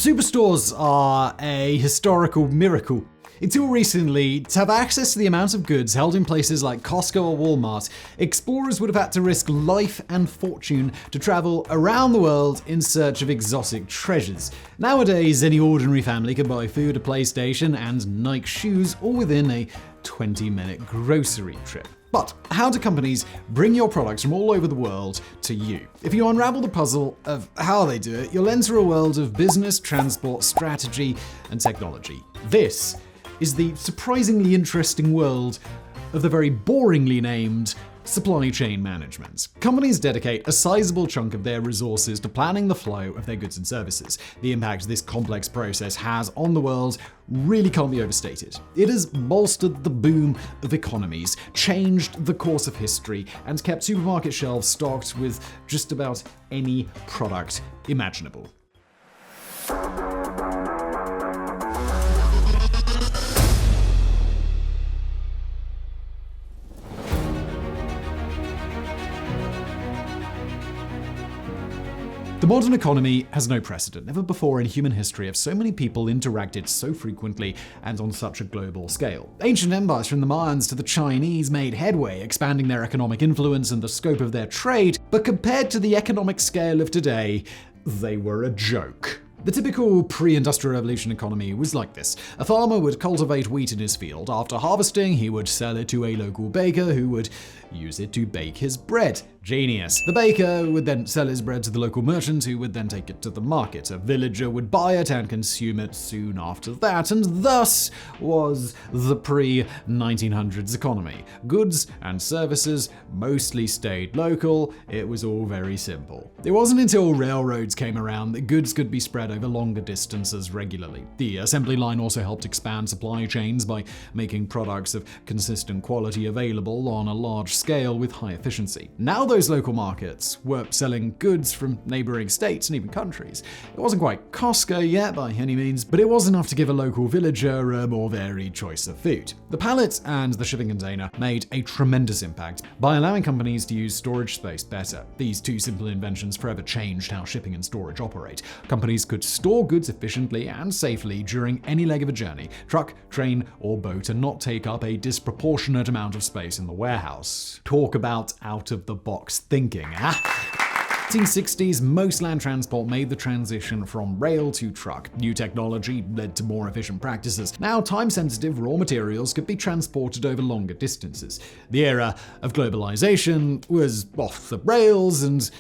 Superstores are a historical miracle. Until recently, to have access to the amount of goods held in places like Costco or Walmart, explorers would have had to risk life and fortune to travel around the world in search of exotic treasures. Nowadays, any ordinary family can buy food, a PlayStation, and Nike shoes all within a 20-minute grocery trip. But how do companies bring your products from all over the world to you? If you unravel the puzzle of how they do it, you'll enter a world of business, transport, strategy, and technology. This is the surprisingly interesting world of the very boringly named supply chain management. Companies dedicate a sizable chunk of their resources to planning the flow of their goods and services. The impact this complex process has on the world really can't be overstated. It has bolstered the boom of economies, changed the course of history, and kept supermarket shelves stocked with just about any product imaginable. The modern economy has no precedent. Never before in human history have so many people interacted so frequently and on such a global scale. Ancient empires from the Mayans to the Chinese made headway, expanding their economic influence and the scope of their trade, but compared to the economic scale of today, they were a joke. The typical pre-industrial revolution economy was like this. A farmer would cultivate wheat in his field. After harvesting, he would sell it to a local baker who would use it to bake his bread. Genius. The baker would then sell his bread to the local merchant who would then take it to the market. A villager would buy it and consume it soon after that, and thus was the pre-1900s economy. Goods and services mostly stayed local. It was all very simple. It wasn't until railroads came around that goods could be spread over longer distances regularly. The assembly line also helped expand supply chains by making products of consistent quality available on a large scale with high efficiency. Now those local markets were selling goods from neighboring states and even countries. It wasn't quite Costco yet by any means, but it was enough to give a local villager a more varied choice of food. The pallet and the shipping container made a tremendous impact by allowing companies to use storage space better. These two simple inventions forever changed how shipping and storage operate. Companies could store goods efficiently and safely during any leg of a journey, truck, train, or boat, and not take up a disproportionate amount of space in the warehouse. Talk about out-of-the-box thinking, huh? 1960s, most land transport made the transition from rail to truck. New technology led to more efficient practices. Now, time-sensitive raw materials could be transported over longer distances. The era of globalization was off the rails and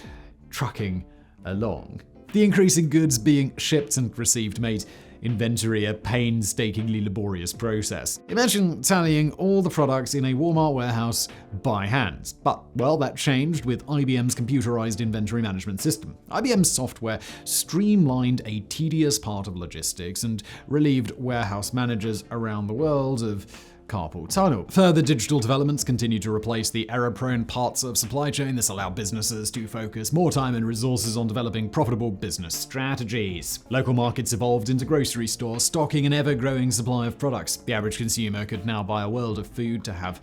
trucking along. The increase in goods being shipped and received made inventory a painstakingly laborious process. Imagine tallying all the products in a Walmart warehouse by hand. But, well, that changed with IBM's computerized inventory management system. IBM's software streamlined a tedious part of logistics and relieved warehouse managers around the world of carpal tunnel. Further digital developments continue to replace the error-prone parts of supply chain. This allowed businesses to focus more time and resources on developing profitable business strategies. Local markets evolved into grocery stores, stocking an ever-growing supply of products. The average consumer could now buy a world of food to have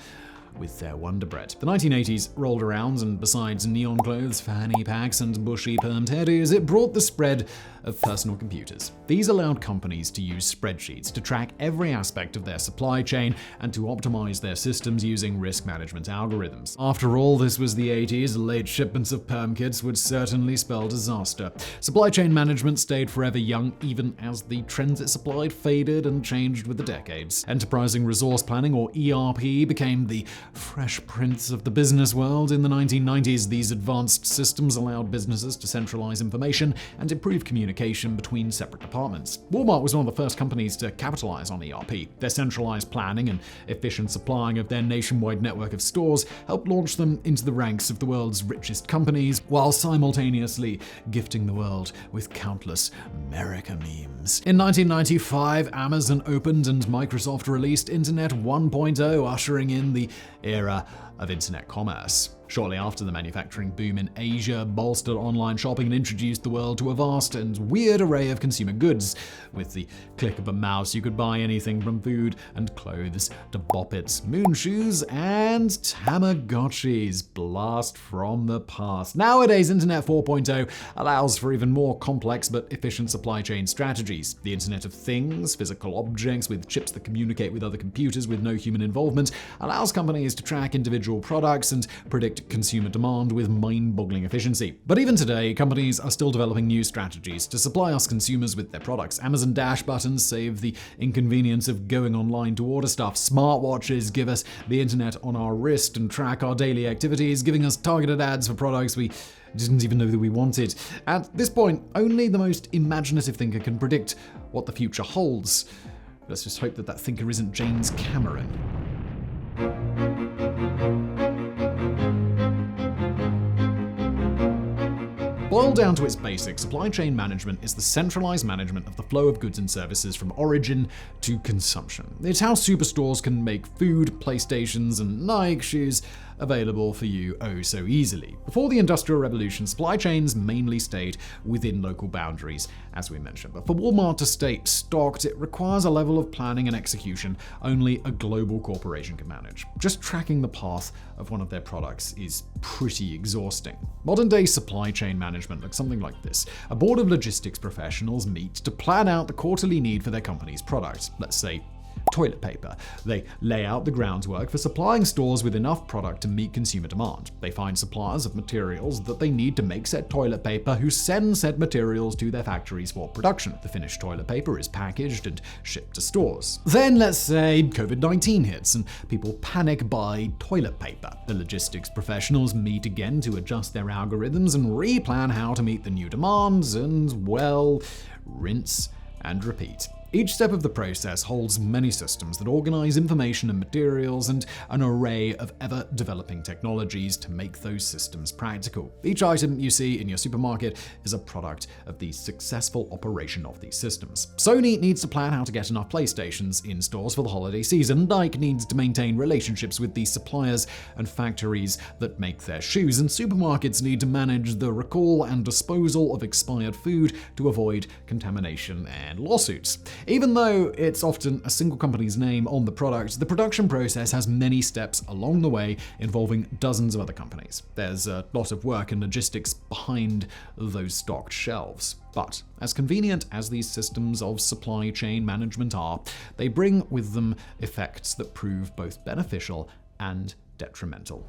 with their Wonder Bread. The 1980s rolled around, and besides neon clothes, fanny packs, and bushy permed hairdos, it brought the spread of personal computers. These allowed companies to use spreadsheets to track every aspect of their supply chain and to optimize their systems using risk management algorithms. After all, this was the 80s. Late shipments of perm kits would certainly spell disaster. Supply chain management stayed forever young, even as the trends it supplied faded and changed with the decades. Enterprising resource planning, or ERP, became the fresh prince of the business world. In the 1990s, these advanced systems allowed businesses to centralize information and improve communication between separate departments. Walmart was one of the first companies to capitalize on ERP. Their centralized planning and efficient supplying of their nationwide network of stores helped launch them into the ranks of the world's richest companies, while simultaneously gifting the world with countless America memes. In 1995, Amazon opened and Microsoft released Internet 1.0, ushering in the era of internet commerce. Shortly after, the manufacturing boom in Asia bolstered online shopping and introduced the world to a vast and weird array of consumer goods. With the click of a mouse, you could buy anything from food and clothes to bop-its, moon shoes, and Tamagotchis. Blast from the past. Nowadays, Internet 4.0 allows for even more complex but efficient supply chain strategies. The Internet of Things, physical objects with chips that communicate with other computers with no human involvement, allows companies to track individual products and predict consumer demand with mind-boggling efficiency. But even today, companies are still developing new strategies to supply us consumers with their products. Amazon Dash buttons save the inconvenience of going online to order stuff. Smartwatches give us the internet on our wrist and track our daily activities, giving us targeted ads for products we didn't even know that we wanted. At this point, only the most imaginative thinker can predict what the future holds. Let's just hope that thinker isn't James Cameron. Boiled down to its basics, supply chain management is the centralized management of the flow of goods and services from origin to consumption. It's how superstores can make food, PlayStations, and Nike shoes available for you oh so easily. Before the Industrial Revolution, supply chains mainly stayed within local boundaries, as we mentioned. But for Walmart to stay stocked, it requires a level of planning and execution only a global corporation can manage. Just tracking the path of one of their products is pretty exhausting. Modern-day supply chain management looks something like this. A board of logistics professionals meet to plan out the quarterly need for their company's product. Let's say toilet paper. They lay out the groundwork for supplying stores with enough product to meet consumer demand. They find suppliers of materials that they need to make said toilet paper, who send said materials to their factories for production. The finished toilet paper is packaged and shipped to stores. Then let's say COVID-19 hits and people panic buy toilet paper. The logistics professionals meet again to adjust their algorithms and replan how to meet the new demands and, well, rinse and repeat. Each step of the process holds many systems that organize information and materials and an array of ever-developing technologies to make those systems practical. Each item you see in your supermarket is a product of the successful operation of these systems. Sony needs to plan how to get enough PlayStations in stores for the holiday season. Nike needs to maintain relationships with the suppliers and factories that make their shoes, and supermarkets need to manage the recall and disposal of expired food to avoid contamination and lawsuits. Even though it's often a single company's name on the product, the production process has many steps along the way involving dozens of other companies. There's a lot of work and logistics behind those stocked shelves. But as convenient as these systems of supply chain management are, they bring with them effects that prove both beneficial and detrimental.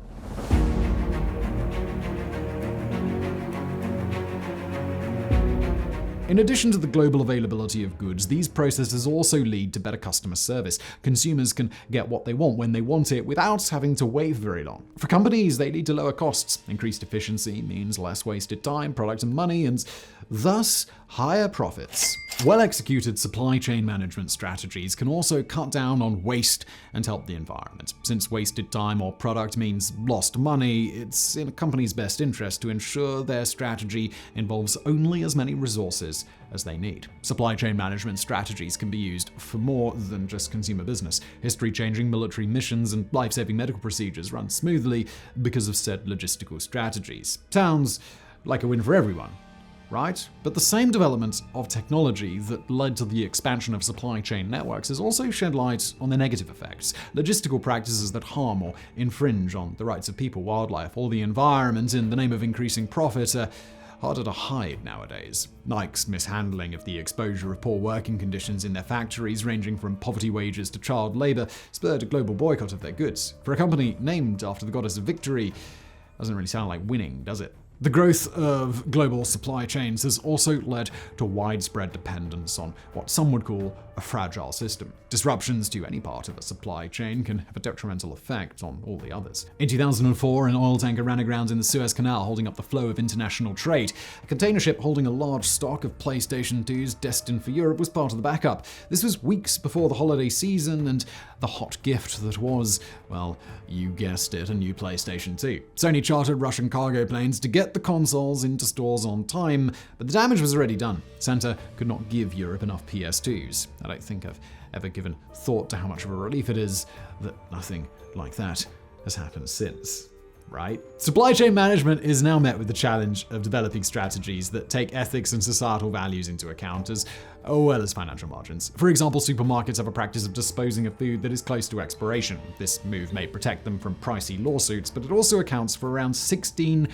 In addition to the global availability of goods, these processes also lead to better customer service. Consumers can get what they want when they want it without having to wait very long. For companies, they lead to lower costs. Increased efficiency means less wasted time, product, and money, and thus higher profits. Well-executed supply chain management strategies can also cut down on waste and help the environment. Since wasted time or product means lost money, it's in a company's best interest to ensure their strategy involves only as many resources as they need. Supply chain management strategies can be used for more than just consumer business. History-changing military missions and life-saving medical procedures run smoothly because of said logistical strategies. Sounds like a win for everyone, right? But the same development of technology that led to the expansion of supply chain networks has also shed light on the negative effects. Logistical practices that harm or infringe on the rights of people, wildlife, or the environment in the name of increasing profit are harder to hide nowadays. Nike's mishandling of the exposure of poor working conditions in their factories, ranging from poverty wages to child labor, spurred a global boycott of their goods. For a company named after the goddess of victory, doesn't really sound like winning, does it? The growth of global supply chains has also led to widespread dependence on what some would call a fragile system. Disruptions to any part of a supply chain can have a detrimental effect on all the others. In 2004, an oil tanker ran aground in the Suez Canal, holding up the flow of international trade. A container ship holding a large stock of PlayStation 2s destined for Europe was part of the backup. This was weeks before the holiday season, and the hot gift that was, well, you guessed it, a new PlayStation 2. Sony chartered Russian cargo planes to get the consoles into stores on time, but the damage was already done. Santa could not give Europe enough PS2s. I don't think I've ever given thought to how much of a relief it is that nothing like that has happened since. Right? Supply chain management is now met with the challenge of developing strategies that take ethics and societal values into account as well as financial margins. For example, supermarkets have a practice of disposing of food that is close to expiration. This move may protect them from pricey lawsuits, but it also accounts for around £16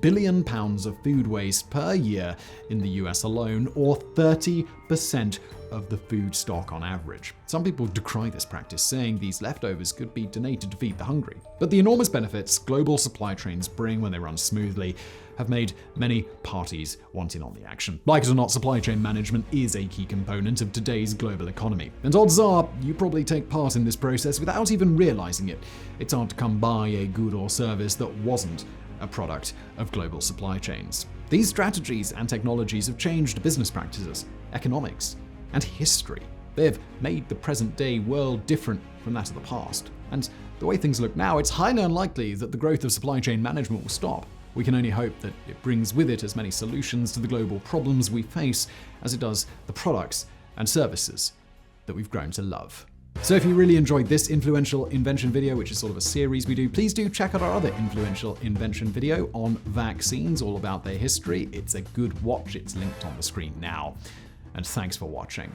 billion of food waste per year in the US alone, or 30% of the food stock on average. Some people decry this practice, saying these leftovers could be donated to feed the hungry. But the enormous benefits global supply chains bring when they run smoothly have made many parties want in on the action. Like it or not, supply chain management is a key component of today's global economy. And odds are, you probably take part in this process without even realizing it. It's hard to come by a good or service that wasn't a product of global supply chains. These strategies and technologies have changed business practices, economics, and history. They have made the present-day world different from that of the past. And the way things look now, it's highly unlikely that the growth of supply chain management will stop. We can only hope that it brings with it as many solutions to the global problems we face as it does the products and services that we've grown to love. So if you really enjoyed this influential invention video, which is sort of a series we do, please do check out our other influential invention video on vaccines, all about their history. It's a good watch. It's linked on the screen now. And thanks for watching.